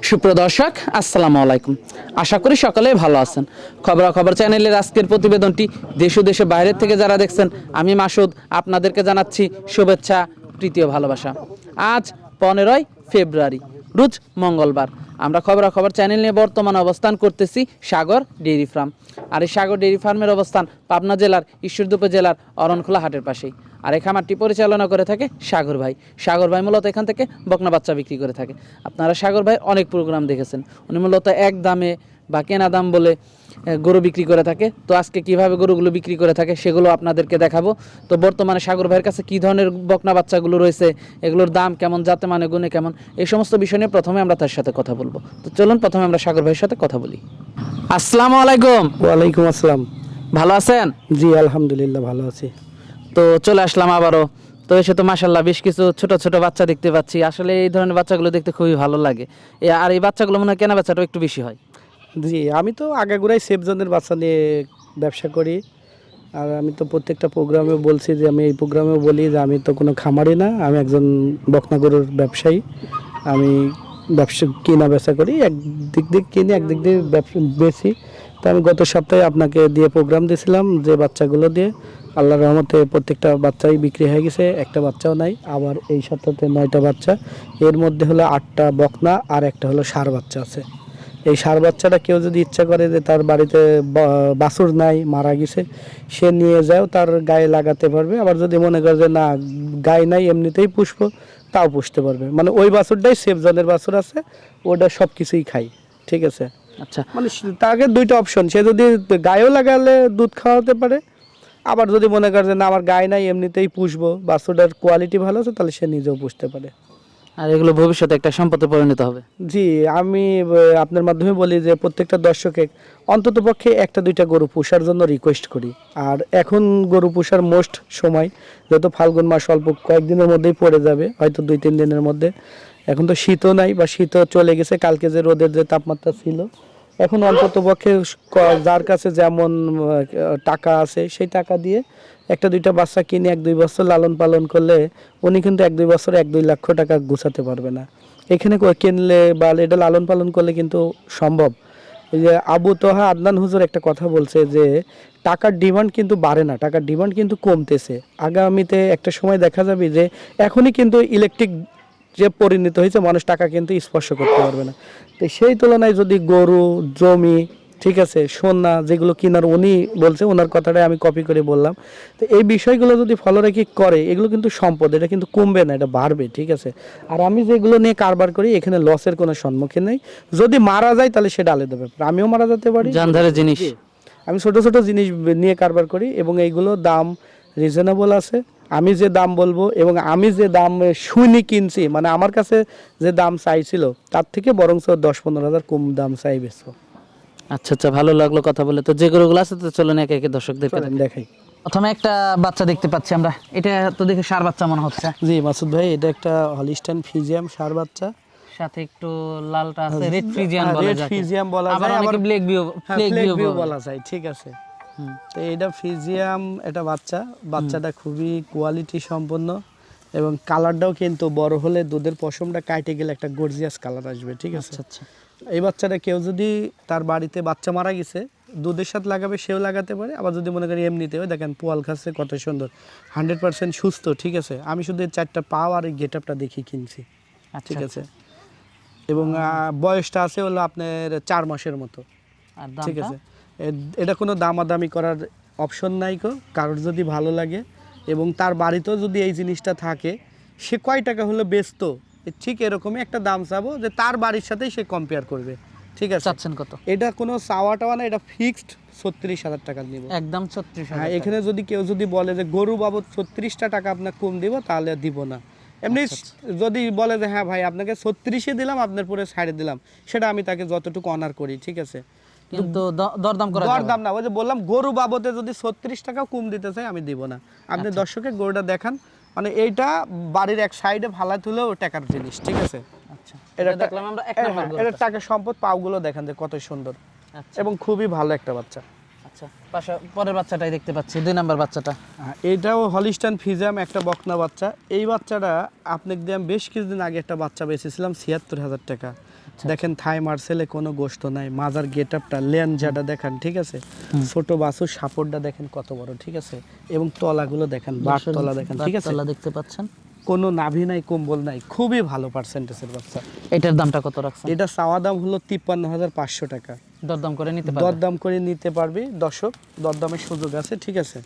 সুপ্রিয় দর্শক, আসসালামু আলাইকুম। আশা করি সকলে ভালো আছেন। খবরাখবর চ্যানেলের আজকের প্রতিবেদনটি দেশ ও দেশের বাইরের থেকে যারা দেখছেন, আমি মাসুদ আপনাদেরকে জানাচ্ছি শুভেচ্ছা, প্রীতীয় ভালোবাসা। আজ 15ই ফেব্রুয়ারি, রোজ মঙ্গলবার। আমরা খবরাখবর চ্যানেল নিয়ে বর্তমানে অবস্থান করতেছি সাগর ডেইরি ফার্ম। আর এই সাগর ডেইরি ফার্মের অবস্থান পাবনা জেলার ঈশ্বরদী উপজেলার অরণখোলা হাটের পাশেই। আর এই খামারটি পরিচালনা করে থাকে সাগর ভাই। সাগর ভাই মূলত এখান থেকে বকনা বাচ্চা বিক্রি করে থাকে। আপনারা সাগর ভাই অনেক প্রোগ্রাম দেখেছেন, উনি মূলত এক দামে বা কেনা দাম বলে গরু বিক্রি করে থাকে। তো আজকে কিভাবে গরুগুলো বিক্রি করে থাকে সেগুলো আপনাদেরকে দেখাবো। তো বর্তমানে সাগর ভাইয়ের কাছে কী ধরনের বকনা বাচ্চাগুলো রয়েছে, এগুলোর দাম কেমন, জাতে মানে গুণে কেমন, এই সমস্ত বিষয় নিয়ে প্রথমে আমরা তার সাথে কথা বলবো। তো চলুন প্রথমে আমরা সাগর ভাইয়ের সাথে কথা বলি। আসসালামু আলাইকুম। ওয়ালাইকুম আসসালাম। ভালো আছেন? জি আলহামদুলিল্লাহ ভালো আছি। তো চলে আসলাম আবারও। তো এসে তো মাশাল্লাহ বেশ কিছু ছোট ছোট বাচ্চা দেখতে পাচ্ছি। আসলে এই ধরনের বাচ্চাগুলো দেখতে খুবই ভালো লাগে। আর এই বাচ্চাগুলো মনে হয় কেনা বেচাটা একটু বেশি হয়। জি আমি তো আগাগোড়াই সেফজনের বাচ্চা নিয়ে ব্যবসা করি। আর আমি তো প্রত্যেকটা প্রোগ্রামেও বলছি যে আমি এই প্রোগ্রামেও বলি যে আমি তো কোনো খামারি না, আমি একজন বকনা গরুর ব্যবসায়ী। আমি ব্যবসা কেনা বেচা করি, একদিক দিয়ে কিনি একদিক দিয়ে ব্যবসা বেচি। তো আমি গত সপ্তাহে আপনাকে দিয়ে প্রোগ্রাম দিয়েছিলাম যে বাচ্চাগুলো দিয়ে আল্লাহর রহমতে প্রত্যেকটা বাচ্চাই বিক্রি হয়ে গেছে, একটা বাচ্চাও নাই। আবার এই সপ্তাহে 9টা বাচ্চা, এর মধ্যে হলো 8টা বকনা আর একটা হলো ষাঁড় বাচ্চা আছে। এই ষাঁড় বাচ্চাটা কেউ যদি ইচ্ছা করে যে তার বাড়িতে বাছুর নাই, মারা গেছে, সে নিয়ে যাও তার গায়ে লাগাতে পারবে। আবার যদি মনে করে যে না গায়ে নাই এমনিতেই পুষবো, তাও পুষতে পারবে। মানে ওই বাছুরটাই সেফজনের বাছুর আছে, ওটা সব কিছুই খাই, ঠিক আছে। আচ্ছা, মানে তাকে দুইটা অপশন, সে যদি গায়েও লাগালে দুধ খাওয়াতে পারে, আবার যদি মনে করে যে না আমার গায়ে নাই এমনিতেই পুষবো, বাছুরটার কোয়ালিটি ভালো আছে, তাহলে সে নিজেও পুষতে পারে। আর এগুলো ভবিষ্যতে একটা সম্পদে পরিণত হবে। জি আমি আপনার মাধ্যমে বলি যে প্রত্যেকটা দর্শকে অন্তত পক্ষে একটা দুইটা গরু পোষার জন্য রিকোয়েস্ট করি। আর এখন গরু পোষার মোস্ট সময়, যত ফাল্গুন মাস অল্প কয়েকদিনের মধ্যেই পড়ে যাবে, হয়তো 2-3 দিনের মধ্যে। এখন তো শীতও নাই বা শীতও চলে গেছে, কালকে যে রোদের যে তাপমাত্রা ছিল, এখন অন্তত পক্ষে যার কাছে যেমন টাকা আছে সেই টাকা দিয়ে একটা দুইটা বাচ্চা কিনে 1-2 বছর লালন পালন করলে উনি কিন্তু 1-2 বছর 1-2 লক্ষ টাকা গুছাতে পারবে না। এখানে কিনলে বা এটা লালন পালন করলে কিন্তু সম্ভব। এই যে আবু তোহা আদনান হুজুর একটা কথা বলছে যে টাকার ডিমান্ড কিন্তু বাড়ে না, টাকার ডিমান্ড কিন্তু কমতেছে। আগামীতে একটা সময় দেখা যাবে যে এখনই কিন্তু ইলেকট্রিক যে পরিণত হয়েছে, মানুষ টাকা কিন্তু স্পর্শ করতে পারবে না। তো সেই তুলনায় যদি গরু, জমি, ঠিক আছে, সোনা যেগুলো কিনার উনি বলছে, ওনার কথাটাই আমি কপি করে বললাম। তো এই বিষয়গুলো যদি ফলো রেখে করে, এগুলো কিন্তু সম্পদ, এটা কিন্তু কমবে না, এটা বাড়বে, ঠিক আছে। আর আমি যেগুলো নিয়ে কারবার করি এখানে লসের কোনো সম্মুখীন নেই। যদি মারা যায় তাহলে সেটা আলাদা ব্যাপার, আমিও মারা যেতে পারি, জানদারের জিনিস। আমি ছোট ছোট জিনিস নিয়ে কারবার করি এবং এইগুলো দাম রিজনেবল আছে। আমি যে দাম বলবো এবং আমি যে দাম শুনি কিনছি, মানে আমার কাছে যে দাম চাইছিল তার থেকে বরং 10-15 হাজার কম দাম চাই বেচবো। আচ্ছা আচ্ছা, ভালো লাগলো কথা বলে। তো যে গরুগুলো আছে তো চলুন একে একে দর্শকদেরকে দেখাই। প্রথমে একটা বাচ্চা দেখতে পাচ্ছি আমরা, এটা তো দেখে ষাঁড় বাচ্চা মনে হচ্ছে। জি মাসুদ ভাই, এটা একটা হলিস্টাইন ফ্রিজিয়াম ষাঁড় বাচ্চা, সাথে একটু লালটা আছে, রেড ফ্রিজিয়ান বলে রেড যাকে। ফ্রিজিয়াম বলা আবার যায়, অনেকে ব্ল্যাক ভিউ বলা যায়, ঠিক আছে। তো এটা ফ্রিজিয়াম, এটা বাচ্চাটা খুবই কোয়ালিটি সম্পন্ন এবং কালারটাও কিন্তু বড় হলে দুধের পশমটা কাটে গেলে একটা গর্জিয়াস কালার আসবে, ঠিক আছে। আচ্ছা, এই বাচ্চাটা কেউ যদি তার বাড়িতে বাচ্চা মারা গেছে দুধের সাথে লাগাবে, সেও লাগাতে পারে। আবার যদি মনে করি এমনিতেও, দেখেন পোয়াল খাচ্ছে কত সুন্দর, 100% সুস্থ, ঠিক আছে। আমি শুধু এই 4টা পাও আর এই গেট আপটা দেখি কিনছি, ঠিক আছে। এবং বয়সটা আছে হলো আপনার 4 মাসের মতো, ঠিক আছে। এটা কোনো দামাদামি করার অপশন নাই কো, কারোর যদি ভালো লাগে এবং তার বাড়িতেও যদি এই জিনিসটা থাকে, সে কয় টাকা হলো বেচতো, ঠিক এরকমই একটা দাম চাবো যে তার বাড়ির সাথেই সে কম্পেয়ার করবে, ঠিক আছে। চাচ্ছেন কত? এটা কোনো চাওয়া টাওয়া না, এটা ফিক্সড 36,000 টাকা নিব, একদম 36,000। হ্যাঁ, এখানে যদি কেউ যদি বলে যে গরু বাবদ 36টা টাকা আপনাকে কম দিব, তাহলে দিব না। এমনি যদি বলে যে হ্যাঁ ভাই আপনাকে 36-এ দিলাম, আপনার পরে ছাড়ে দিলাম, সেটা আমি তাকে যতটুকু অনার করি, ঠিক আছে। কিন্তু দরদাম না, ওই যে বললাম গরু বাবদে যদি 36 টাকা কম দিতে চাই আমি দিব না। আপনি দর্শকের গরুটা দেখান, মানে এইটা বাড়ির এক সাইডে ভালা তুলেও টাকার জিনিস, ঠিক আছে। আচ্ছা, এটা দেখলাম আমরা এক নাম্বার গরু। এটা টাকা সম্পদ, পাওগুলো দেখেন যে কত সুন্দর এবং খুবই ভালো একটা বাচ্চা। আচ্ছা, পরের বাচ্চাটাই দেখতে পাচ্ছি, 2 নাম্বার বাচ্চাটা। এটাও হলিস্টাইন ফ্রিজিয়াম, একটা বকনা বাচ্চা। এই বাচ্চাটা আপনাকে দিয়ে আমি বেশ কিছুদিন আগে একটা বাচ্চা বেচেছিলাম ৭৬,০০০ টাকা। দেখেন থাই মার্সেলে কোনো গোশত নাই, মাজার গেট আপটা, লেনজাটা দেখেন, ঠিক আছে, ছোট বাছুর সাপোর্টটা দেখেন কত বড়, ঠিক আছে, এবং তলাগুলো দেখেন, বাট তলা দেখেন, ঠিক আছে, তলা দেখতে পাচ্ছেন, কোনো নাভি নাই, কম্বল নাই, খুবই ভালো পার্সেন্টেজের বাচ্চা। এটার দামটা কত রাখছেন? এটা চাওয়া দাম হলো ৫৩,৫০০ টাকা। দরদাম করে নিতে পারবে? দরদাম করে নিতে পারবি দর্শক, দরদামের সুযোগ আছে, ঠিক আছে।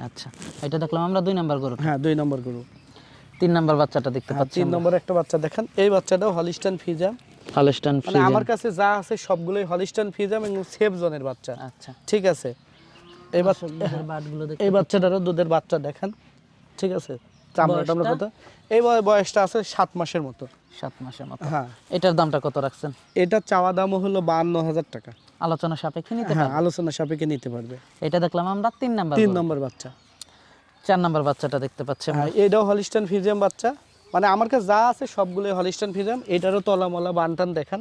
আচ্ছা, এটা দেখলাম আমরা 2 নাম্বার গরু। হ্যাঁ 2 নম্বর গরু। 3 নাম্বার বাচ্চাটা দেখতে পাচ্ছি 3 নম্বর একটা বাচ্চা দেখেন, এই বাচ্চাটাও হলিস্টাইন ফ্রিজিয়াম। হলিস্টাইন মানে আমার কাছে যা আছে সবগুলোই হলিস্টাইন ফ্রিজিয়াম এবং সেফ জোনের বাচ্চা। আচ্ছা, ঠিক আছে। এই বাটগুলো এই বাচ্চাটারও দুধের বাচ্চা দেখেন, ঠিক আছে, চামড়াটা কত, এই বয়সটা আছে 7 মাসের মতো। 7 মাসের মতো। হ্যাঁ। এটার দামটা কত রাখছেন? এটা চাওয়া দাম হলো ৫২,০০০ টাকা। আলোচনা সাপেক্ষে নিতে হ্যাঁ, পারবে? আলোচনা সাপেক্ষে নিতে পারবে। এটা দেখলাম আমরা 3 নাম্বার। 3 নম্বর বাচ্চা। 4 নাম্বার বাচ্চাটা দেখতে পাচ্ছি আমরা। হ্যাঁ, এটাও হলিস্টাইন ফ্রিজিয়াম বাচ্চা। মানে আমার কাছে যা আছে সবগুলোই হলিস্টাইন ফ্রিজিয়াম। এটারও তলামলা বানটান দেখেন,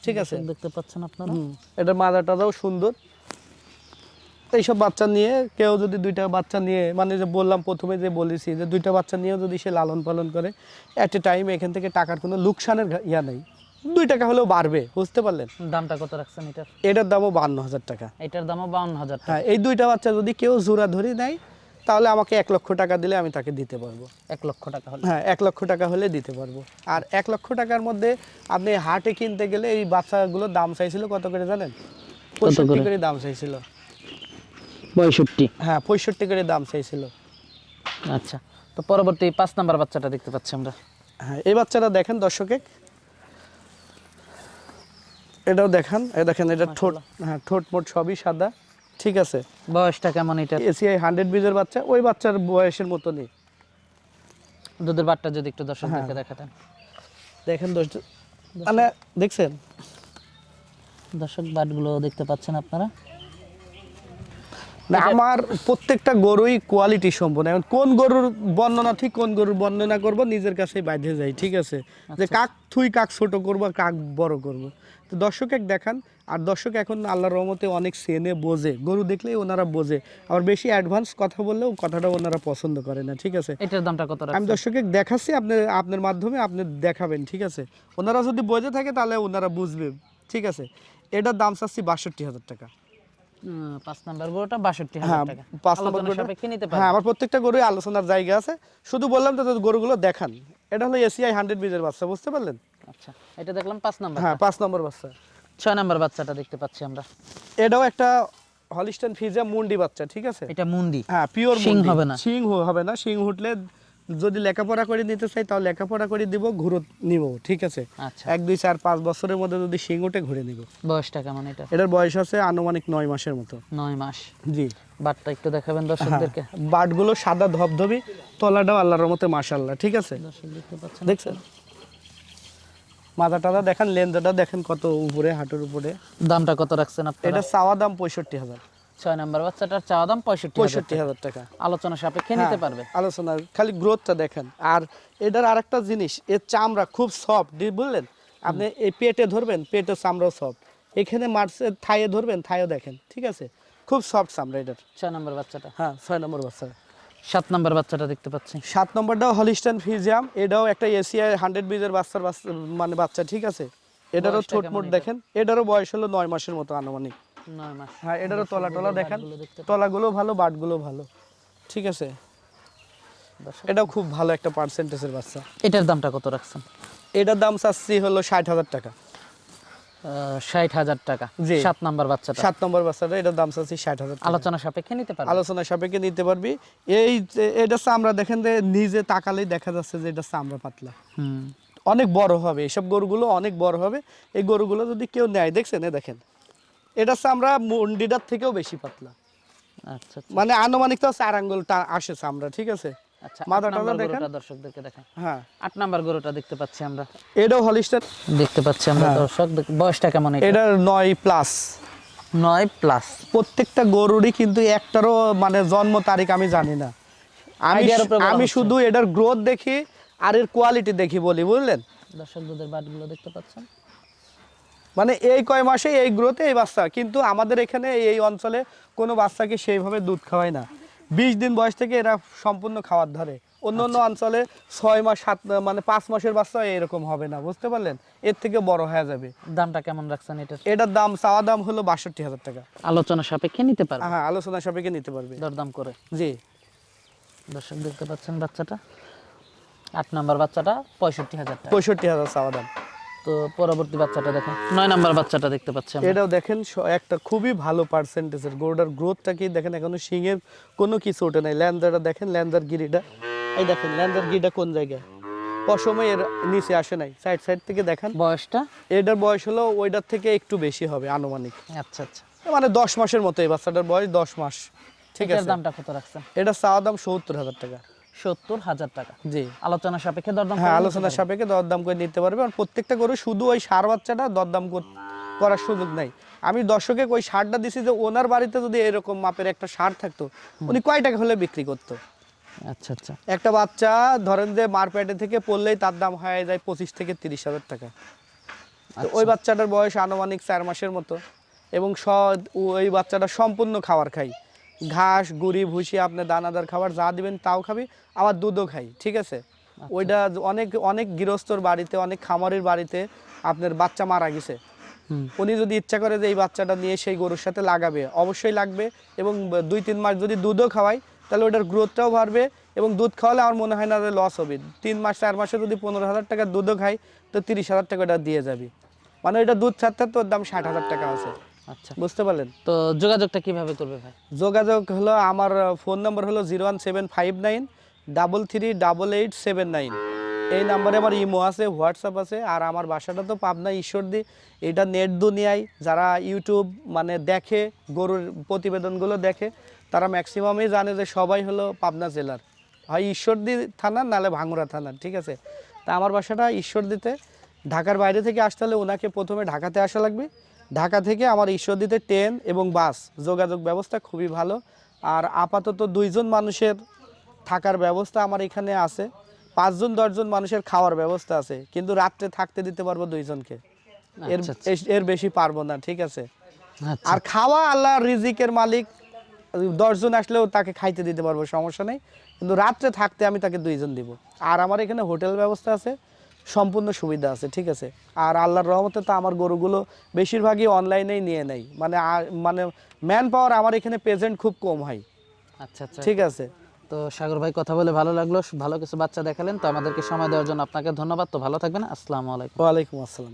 ঠিক আছে, দেখতে পাচ্ছেন আপনারা। এটার মাদাটাও সুন্দর। এইসব বাচ্চা নিয়ে কেউ যদি 2টা বাচ্চা নিয়ে, মানে যে বললাম প্রথমে যে বলেছি যে 2টা বাচ্চা নিয়েও যদি সে লালন পালন করে এট এ টাইম, এখান থেকে টাকার কোনো লোকসানের ইয়া নেই, 2 টাকা হলেও বাড়বে, বুঝতে পারলেন। দামটা কত রাখছেন এটার? এটার দামও ৫২,০০০ টাকা। এটার দামও 52,000 টাকা। হ্যাঁ, এই 2টা বাচ্চা যদি কেউ জোড়া ধরে নেয় তাহলে আমাকে 1 লক্ষ টাকা দিলে আমি তাকে দিতে পারবো। 1 লক্ষ টাকা হলে? হ্যাঁ, 1 লক্ষ টাকা হলে দিতে পারবো। আর 1 লক্ষ টাকার মধ্যে আপনি হাটে কিনতে গেলে এই বাচ্চাগুলোর দাম চাইছিল কত করে জানেন? 65 করে দাম চাইছিল। 65? হ্যাঁ, 65 করে দাম চাইছিল। আচ্ছা, তো পরবর্তী 5 নাম্বার বাচ্চাটা দেখতে পাচ্ছি আমরা। হ্যাঁ, এই বাচ্চাটা দেখেন দর্শকে, এটাও দেখেন, এই দেখেন, এটা ঠোঁট, হ্যাঁ ঠোঁট মোট সবই সাদা, ঠিক আছে। বয়সটা কেমন এটা? এসিআই 100 বীজের বাচ্চা, ওই বাচ্চার বয়সের মতনই। দুধের বাটটা যদি একটু দর্শকদেরকে দেখাতেন। দেখেন মানে দেখছেন দর্শক, বাটগুলো দেখতে পাচ্ছেন আপনারা। না, আমার প্রত্যেকটা গরুই কোয়ালিটি সম্পন্ন। এখন কোন গরুর বর্ণনা ঠিক, কোন গরুর বর্ণনা করব নিজের কাছেই বাইধে যাই, ঠিক আছে, যে কাক কাক ছোট করব, কাক বড় করব। তো দর্শক দেখান, আর দর্শক এখন আল্লাহর রহমতে অনেক চেনে বোঝে, গরু দেখলেই ওনারা বোঝে, আবার বেশি অ্যাডভান্স কথা বললেও কথাটা ওনারা পছন্দ করে না, ঠিক আছে। এটার দামটা কত রাখছেন? আমি দর্শকে দেখাচ্ছি, আপনার মাধ্যমে আপনি দেখাবেন, ঠিক আছে। ওনারা যদি বোঝে থাকে তাহলে ওনারা বুঝবে, ঠিক আছে। এটার দাম চাচ্ছি ৬২,০০০ টাকা। 5 নাম্বার গরুটা 62,000 টাকা। 5 নম্বর গরুটা সাপেক্ষে নিতে পারবে? হ্যাঁ, আমার প্রত্যেকটা গরুই আলোচনার জায়গা আছে, শুধু বললাম তো গরুগুলো দেখান। এটা হলো এসিআই 100 বীজের বাচ্চা, বুঝতে পারলেন। আচ্ছা, এটা দেখলাম 5 নাম্বার। হ্যাঁ, 5 নম্বর বাচ্চা। 6 নাম্বার বাচ্চাটা দেখতে পাচ্ছি আমরা। এটাও একটা হলিস্টাইন ফ্রিজিয়াম মুন্ডি বাচ্চা, ঠিক আছে। এটা মুন্ডি? হ্যাঁ, পিওর শিং মুন্ডি। হবে না? শিং হবে না, শিং উঠলে যদি লেখাপড়া করে নিতে চাই তাহলে লেখাপড়া করে দিব, ঘুরে নিব, ঠিক আছে। আচ্ছা, 1 2 4 5 বছরের মধ্যে যদি শিং উঠে ঘুরে নিব। বয়সটা কেমন এটা? এটার বয়স আছে আনুমানিক 9 মাসের মতো। 9 মাস? জি। বাটটা একটু দেখাবেন দর্শকদেরকে। বাটগুলো সাদা ধবধবি, তলাটাও আল্লাহর রহমতে মাশাআল্লাহ, ঠিক আছে। দর্শক দেখতে পাচ্ছেন, দেখছেন মাথাটা দেখেন, লেন্সটা দেখেন কত উপরে, হাঁটুর উপরে। দামটা কত রাখছেন আপনারা? এটা চাওয়া দাম 65,000। 6 নাম্বার বাচ্চাটার চাওয়া দাম 65,000 টাকা। আলোচনা সাপেক্ষে নিতে পারবে? আলোচনা, খালি গ্রোথটা দেখেন। আর এটার আরেকটা জিনিস, এর চামড়া খুব সফট, বুঝলেন। আপনি এই পেটে ধরবেন, পেটের চামড়াও সফট, এখানে মার্সের থাইয়ে ধরবেন, থাইও দেখেন, ঠিক আছে, খুব সফট চামড়া এটার। 6 নাম্বার বাচ্চাটা? হ্যাঁ, 6 নম্বর বাচ্চা। 7 নাম্বার বাচ্চাটা দেখতে পাচ্ছি। 7 নম্বরটাও হলিস্টাইন ফ্রিজিয়াম, এটাও একটা এসিআই 100 বীজের মানে বাচ্চা, ঠিক আছে। এটারও ঠোঁট মোট দেখেন, এটারও বয়স হলো 9 মাসের মতো আনুমানিক। 9 মাস? হ্যাঁ, এটারও তলা দেখেন, তলাগুলো ভালো, বাটগুলো ভালো, ঠিক আছে। এটাও খুব ভালো একটা পার্সেন্টেজের বাচ্চা। এটার দামটা কত রাখছেন? এটার দাম চাচ্ছি হলো 60,000 টাকা। 60,000 টাকা? 7 নাম্বার বাচ্চাটা? 7 নম্বর বাচ্চাটা, এটার দাম চাচ্ছি 60,000 টাকা। আলোচনা সাপেক্ষে নিতে পারবে? আলোচনা সাপেক্ষে নিতে পারবি। এটা চামড়া দেখেন, যে নিজে তাকালেই দেখা যাচ্ছে যে এটা চামড়া পাতলা, অনেক বড় হবে, এসব গরুগুলো অনেক বড় হবে। এই গরুগুলো যদি কেউ নেয়, দেখছেন, দেখেন, এটা চামড়া মুন্ডিটার থেকেও বেশি পাতলা। আচ্ছা, মানে আনুমানিক তো 4 আঙ্গুল আসে চামড়া, ঠিক আছে। আচ্ছা, মাথাটা দেখেন, দর্শকদেরকে দেখেন। হ্যাঁ, 8 নাম্বার গরুটা দেখতে পাচ্ছি আমরা। এটাও হলিস্টাইন দেখতে পাচ্ছি আমরা দর্শক। বয়সটা কেমন এটা? এটার 9+। 9+? প্রত্যেকটা গরুরই কিন্তু একটারও মানে জন্ম তারিখ আমি জানি না। আমি শুধু এটার গ্রোথ দেখি আর এর কোয়ালিটি দেখি বলি, বুঝলেন। দর্শক, দুধের বাটগুলো দেখতে পাচ্ছেন। মানে এই কয় মাসে এই গ্রোথে এই বাচ্চা, কিন্তু আমাদের এখানে এই অঞ্চলে কোনো বাচ্চাকে সেইভাবে দুধ খাওয়ায় না। 20 দিন বয়স থেকে এরা সম্পূর্ণ খাওয়ার ধরে। অন্য অন্য অঞ্চলে 6 মাস 7 মানে 5 মাসের বাচ্চা এরকম হবে না, বুঝতে পারলেন? এর থেকে বড় হয়ে যাবে। দামটা কেমন রাখছেন এটার? এটার দাম চাওয়া দাম হলো 62,000 টাকা। আলোচনা সাপেক্ষে নিতে পারবে? হ্যাঁ, আলোচনা সাপেক্ষে নিতে পারবে, দরদাম করে। জি। দর্শক দেখতে পাচ্ছেন বাচ্চাটা, 8 নাম্বার বাচ্চাটা 65,000 টাকা। 65,000 চাওয়া দাম। তো পরবর্তী বাচ্চাটা দেখেন, 9 নাম্বার বাচ্চাটা দেখতে পাচ্ছেন। এটাও দেখেন একটা খুবই ভালো পার্সেন্টেজের গরুটার গ্রোথটা কি দেখেন, এখনো শিঙের কোনো কিছু ওঠে নাই। ল্যান্ডারটা দেখেন, ল্যান্ডার গিরিটা এই দেখেন, ল্যান্ডার গিরিটা কোন জায়গায়, পশমে এর নিচে আসে নাই। সাইড সাইড থেকে দেখেন। বয়সটা? এটার বয়স হলো ওইটার থেকে একটু বেশি হবে আনুমানিক। আচ্ছা আচ্ছা, মানে 10 মাসের মতো এই বাচ্চাটার বয়স, 10 মাস। ঠিক এটার আছে। দামটা কত রাখছেন? এটা চাওয়া দাম 70,000 টাকা। 70,000 টাকা, জি। আলোচনা সাপেক্ষে দরদাম? হ্যাঁ, আলোচনার সাপেক্ষে দরদাম করে নিতে পারবে। আর প্রত্যেকটা গরু শুধু ওই ষাঁড় বাচ্চাটা দরদাম করার সুযোগ নাই। আমি দর্শকে ওই ষাঁড়টা দিছি যে ওনার বাড়িতে যদি এরকম মাপের একটা ষাঁড় থাকতো, উনি কয় টাকা হলে বিক্রি করতো? আচ্ছা আচ্ছা। একটা বাচ্চা ধরেন যে মারপ্যাটে থেকে পড়লেই তার দাম হয়ে যায় 25 থেকে 30,000 টাকা। তো ওই বাচ্চাটার বয়স আনুমানিক 4 মাসের মতো, এবং ওই বাচ্চাটা সম্পূর্ণ খাবার খাই, ঘাস গুড়ি ভুসি, আপনি দানাদার খাবার যা দিবেন তাও খাবি, আবার দুধও খাই। ঠিক আছে। ওইটা অনেক অনেক গৃহস্থর বাড়িতে, অনেক খামারের বাড়িতে আপনার বাচ্চা মারা গেছে। উনি যদি ইচ্ছা করে যে এই বাচ্চাটা নিয়ে সেই গরুর সাথে লাগাবে, অবশ্যই লাগবে। এবং 2-3 মাস যদি দুধও খাওয়াই, তাহলে ওটার গ্রোথটাও বাড়বে। এবং দুধ খাওয়ালে আমার মনে হয় না যে লস হবে। 3 মাস 4 মাসে যদি 15,000 টাকা দুধও খাই, তো 30,000 টাকা ওটা দিয়ে যাবে। মানে ওইটা দুধ ছাড়তে তোর দাম 60,000 টাকা আছে। আচ্ছা, বুঝতে পারলেন? তো যোগাযোগটা কিভাবে করবে ভাই? যোগাযোগ হলো, আমার ফোন নাম্বার হলো 01759 338889। এই নাম্বারে আমার ইমো আছে, হোয়াটসঅ্যাপ আছে। আর আমার বাসাটা তো পাবনা ঈশ্বরদী। এটা নেট দুনিয়ায় যারা ইউটিউব মানে দেখে, গরুর প্রতিবেদনগুলো দেখে, তারা ম্যাক্সিমামই জানে যে সবাই হলো পাবনা জেলার, হয় ঈশ্বরদী থানার নাহলে ভাঙ্গুড়া থানার। ঠিক আছে। তা আমার বাসাটা ঈশ্বরদীতে। ঢাকার বাইরে থেকে আসতে হলে ওনাকে প্রথমে ঢাকাতে আসা লাগবে। ঢাকা থেকে আমার ঈশ্বরদীতে ট্রেন এবং বাস যোগাযোগ ব্যবস্থা খুবই ভালো। আর আপাতত 2 জন মানুষের থাকার ব্যবস্থা আমার এখানে আছে, 5 জন 10 জন মানুষের খাওয়ার ব্যবস্থা আছে, কিন্তু রাত্রে থাকতে দিতে পারবো 2 জনকে, এর বেশি পারবো না। ঠিক আছে। আর খাওয়া আল্লাহর রিজিকের মালিক, 10 জন আসলেও তাকে খাইতে দিতে পারবো, সমস্যা নেই। কিন্তু রাত্রে থাকতে আমি তাকে 2 জন দিব। আর আমার এখানে হোটেল ব্যবস্থা আছে, সম্পূর্ণ সুবিধা আছে। ঠিক আছে। আর আল্লাহর রহমতে তো আমার গরুগুলো বেশিরভাগই অনলাইনেই নিয়ে নেই। মানে ম্যান পাওয়ার আমার এখানে প্রেজেন্ট খুব কম হয়। আচ্ছা আচ্ছা, ঠিক আছে। তো সাগর ভাই কথা বলে ভালো লাগলো, ভালো কিছু বাচ্চা দেখালেন। তো আমাদেরকে সময় দেওয়ার জন্য আপনাকে ধন্যবাদ। তো ভালো থাকবেন, আসসালামু আলাইকুম। ওয়ালাইকুম আসসালাম।